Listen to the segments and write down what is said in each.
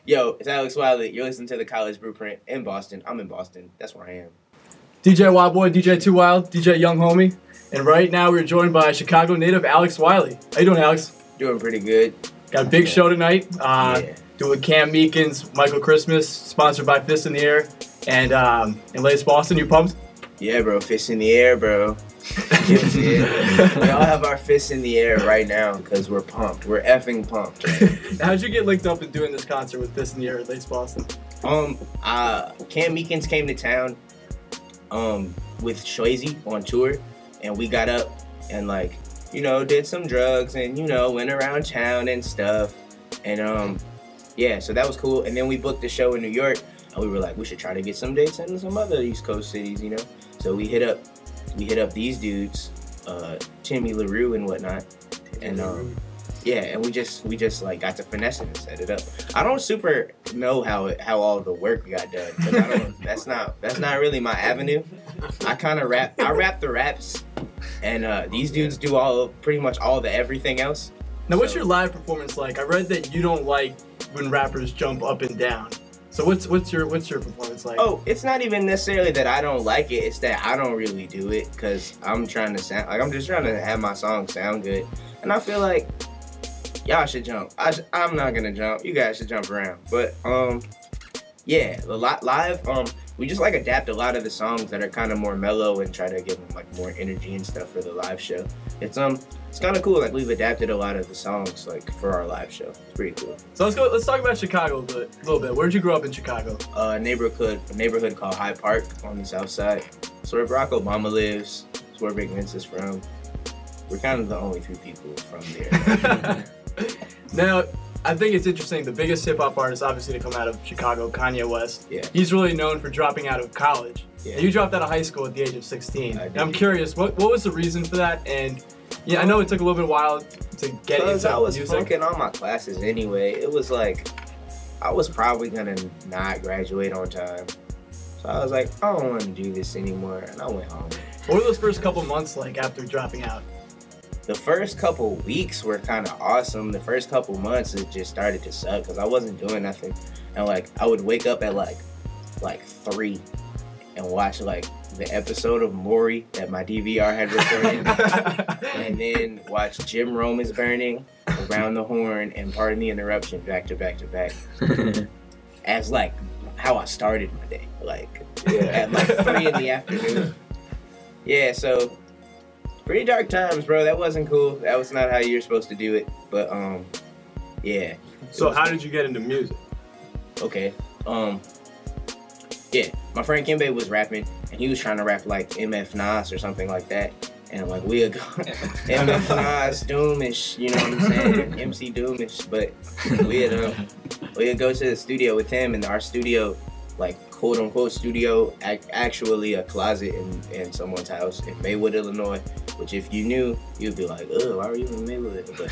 Yo, it's Alex Wiley. You're listening to the College Blueprint in Boston. I'm in Boston. That's where I am. DJ Wild Boy, DJ Too Wild, DJ Young Homie. And right now we're joined by Chicago native Alex Wiley. How you doing, Alex? Doing pretty good. Got a big show tonight. Doing Cam Meekins, Michael Christmas, sponsored by Fist in the Air. And in Latest Boston, you pumped? Yeah, bro. Fists in the air, bro. We all have our fists in the air right now because we're pumped. We're effing pumped. How'd you get linked up in doing this concert with Fist in the Air at Latest Boston? Cam Meekins came to town with Shoisy on tour, and we got up and did some drugs and went around town and stuff, and so that was cool. And then we booked a show in New York, and we were like, we should try to get some dates in some other East Coast cities, So we hit up these dudes, Timmy LaRue and whatnot, and and we just like got to finesse it and set it up. I don't super know how all the work got done, because that's not really my avenue. I rap the raps, and these dudes do pretty much all the everything else. Now, what's your live performance like? I read that you don't like when rappers jump up and down. So what's your performance like? Oh, it's not even necessarily that I don't like it. It's that I don't really do it because I'm trying to sound like I'm just trying to have my song sound good. And I feel like y'all should jump. I'm not gonna jump. You guys should jump around. But live. We just adapt a lot of the songs that are kind of more mellow and try to give them more energy and stuff for the live show. It's kind of cool. We've adapted a lot of the songs for our live show. It's pretty cool. So let's talk about Chicago a little bit. Where did you grow up in Chicago? A neighborhood called Hyde Park on the south side. It's where Barack Obama lives. It's where Vic Mensa's from. We're kind of the only two people from there. Now, I think it's interesting. The biggest hip-hop artist, obviously, to come out of Chicago, Kanye West. Yeah. He's really known for dropping out of college. Yeah. And you dropped out of high school at the age of 16. And I'm curious, what was the reason for that? And I know it took a little bit while to get into music. I was flunking all my classes anyway. It was I was probably gonna not graduate on time. So I was like, I don't want to do this anymore, and I went home. What were those first couple months like after dropping out? The first couple weeks were kind of awesome. The first couple months, it just started to suck because I wasn't doing nothing. And I would wake up at like 3 and watch the episode of Maury that my DVR had recorded, and then watch Jim Rome is Burning, Around the Horn, and Pardon the Interruption back to back to back. As how I started my day, at 3 in the afternoon. Yeah, so pretty dark times, bro. That wasn't cool. That was not how you're supposed to do it. But yeah. So how did you get into music? Okay. My friend Kimbe was rapping, and he was trying to rap like MF Nas or something like that. And we'd go MF Nas, Doomish, you know what I'm saying? MC Doomish. But we'd go to the studio with him, and our studio, quote unquote studio, actually a closet in someone's house in Maywood, Illinois. Which if you knew, you'd be like, oh, why are you in Maywood? So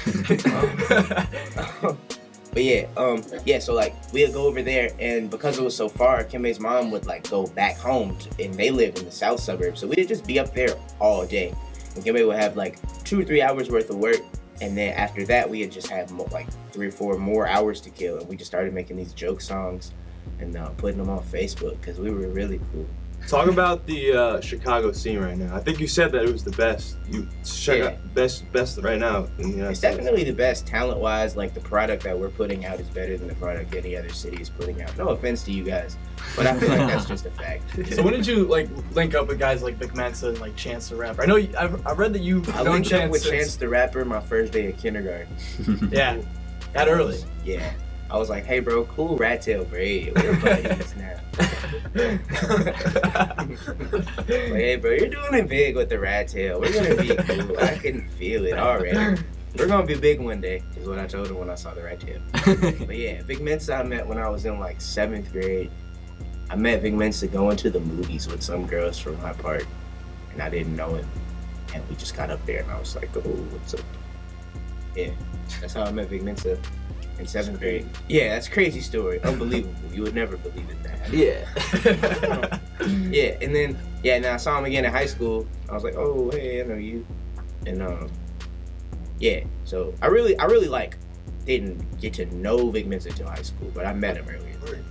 we'd go over there, and because it was so far, Kimbe's mom would go back home, and they lived in the south suburbs, so we'd just be up there all day. And Kimbe would have 2 or 3 hours worth of work, and then after that, we had just had 3 or 4 more hours to kill, and we just started making these joke songs and putting them on Facebook because we were really cool. Talk about the Chicago scene right now. I think you said that it was the best. Best right now in the United It's States. definitely the best talent-wise. The product that we're putting out is better than the product any other city is putting out. No offense to you guys, but I feel like that's just a fact. So when did you link up with guys like Vic Mensa and Chance the Rapper? I know I read that you've I known linked up with since... Chance the Rapper my first day of kindergarten. Yeah, that early. Yeah. I was like, hey bro, cool rat tail braid. We're buddies now. Hey bro, you're doing it big with the rat tail. We're gonna be cool. I can feel it already. We're gonna be big one day, is what I told him when I saw the rat tail. But yeah, Vic Mensa I met when I was in 7th grade. I met Vic Mensa going to the movies with some girls from Hyde Park, and I didn't know him. And we just got up there, and I was like, oh, what's up? Yeah, that's how I met Vic Mensa. In 7th grade. Yeah, that's a crazy story. Unbelievable. You would never believe it that. Yeah. Yeah, and then and I saw him again in high school. I was like, oh hey, I know you. And so I really like didn't get to know Vic Mensa until high school, but I met him earlier.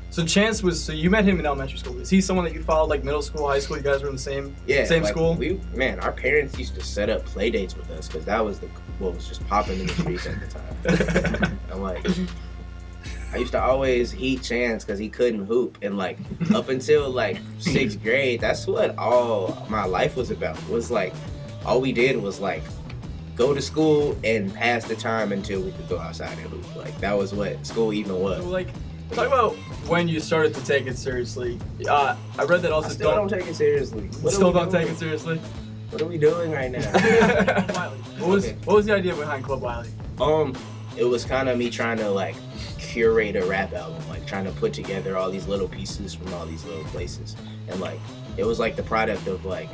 So Chance so you met him in elementary school. Is he someone that you followed like middle school, high school? You guys were in the same like, school? Our parents used to set up play dates with us because that was what was just popping in the streets at the time. And like, I used to always heat Chance because he couldn't hoop, and like up until like 6th grade, that's what all my life was about. Was like, all we did was like go to school and pass the time until we could go outside and hoop. Like that was what school even was. So, like, talk about when you started to take it seriously. I read that also. I still don't take it seriously. Still don't take it seriously. What are we doing right now? Wiley. What was the idea behind Club Wiley? It was kind of me trying to like curate a rap album, like trying to put together all these little pieces from all these little places, and like it was like the product of like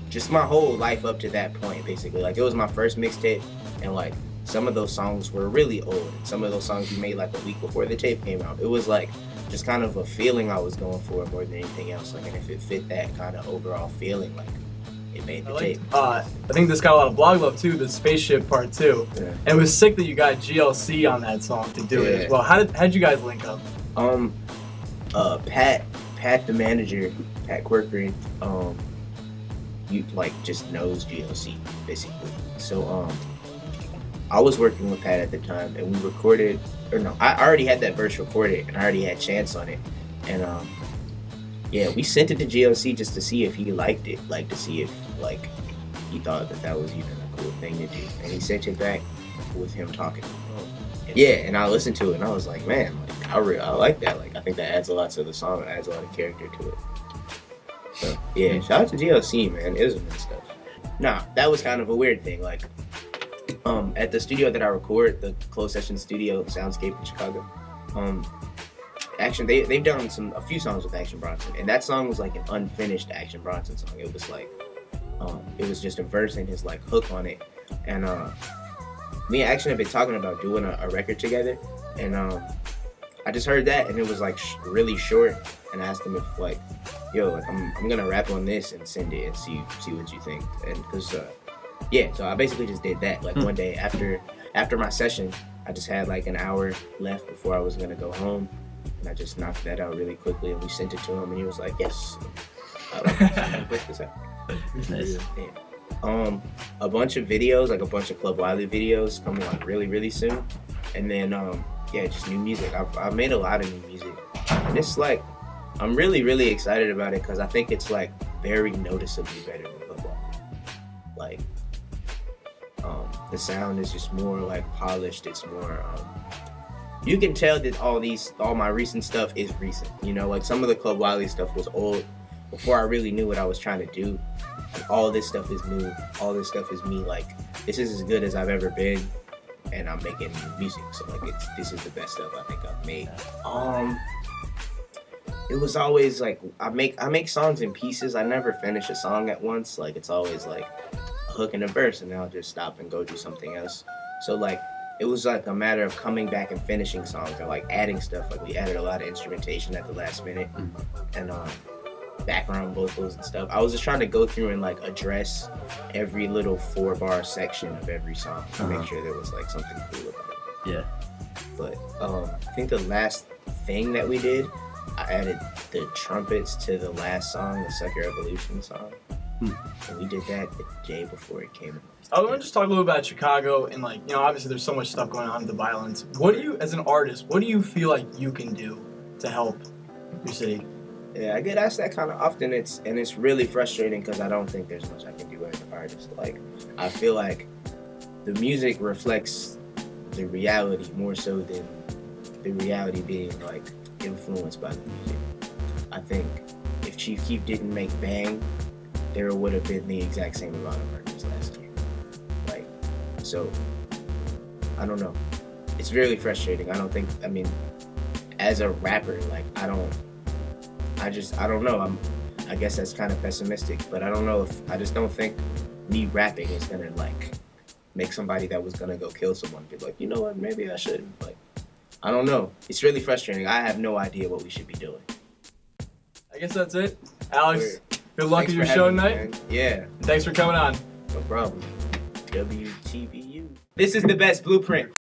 just my whole life up to that point, basically. Like it was my first mixtape, and like some of those songs were really old. Some of those songs we made like a week before the tape came out. It was like just kind of a feeling I was going for more than anything else. Like, and if it fit that kind of overall feeling, like it made the tape. I think this got a lot of blog love too, the spaceship part too. Yeah. And it was sick that you got GLC on that song to do it as well. How'd you guys link up? Pat the manager, Pat Quirkery, you like just knows GLC basically. So I was working with Pat at the time, and we recorded, or no, I already had that verse recorded, and I already had Chance on it, and we sent it to GLC just to see if he liked it, like to see if like he thought that was even a cool thing to do, and he sent it back with him talking. And I listened to it, and I was like, man, like I like that. Like I think that adds a lot to the song, it adds a lot of character to it. So yeah, shout out to GLC, man. It was good stuff. Nah, that was kind of a weird thing. Like, at the studio that I record, the closed session studio, Soundscape in Chicago, they've done a few songs with Action Bronson, and that song was like an unfinished Action Bronson song. It was like, it was just a verse and his like hook on it, and me and Action have been talking about doing a record together, and I just heard that, and it was like really short, and I asked him if like, yo, like I'm gonna rap on this and send it and see what you think, and because so I basically just did that. Like one day after my session, I just had like an hour left before I was gonna go home, and I just knocked that out really quickly, and we sent it to him, and he was like, yes, I like this. I'm gonna put this out. Nice. Yeah. A bunch of videos, like a bunch of Club Wiley videos coming out really, really soon, and then just new music. I've made a lot of new music, and it's like I'm really, really excited about it because I think it's like very noticeably better than Club Wiley. Like the sound is just more like polished. It's more you can tell that all my recent stuff is recent. You know, like some of the Club Wiley stuff was old before I really knew what I was trying to do. And all this stuff is new. All this stuff is me. Like this is as good as I've ever been, and I'm making music. So like this is the best stuff I think I've made. It was always like I make songs in pieces. I never finish a song at once. Like it's always like a hook and a verse, and then I'll just stop and go do something else. So like it was like a matter of coming back and finishing songs and like adding stuff. Like we added a lot of instrumentation at the last minute, and background vocals and stuff. I was just trying to go through and like address every little 4-bar section of every song to make sure there was like something cool about it. Yeah. But I think the last thing that we did, I added the trumpets to the last song, the Sucker Evolution song. And we did that the day before it came out. I want to just talk a little about Chicago and like, you know, obviously there's so much stuff going on with the violence. What do you, as an artist, what do you feel like you can do to help your city? Yeah, I get asked that kind of often. It's really frustrating because I don't think there's much I can do as an artist. Like, I feel like the music reflects the reality more so than the reality being like influenced by the music. I think if Chief Keef didn't make Bang, there would have been the exact same amount of murders last year. Like, so I don't know. It's really frustrating. I mean, as a rapper, like I don't know. I guess that's kind of pessimistic, but I just don't think me rapping is gonna like make somebody that was gonna go kill someone be like, you know what, maybe I shouldn't. Like, I don't know. It's really frustrating. I have no idea what we should be doing. I guess that's it. Alex, good luck at your show tonight. Yeah. Thanks for coming on. No problem. WTBU. This is the best blueprint.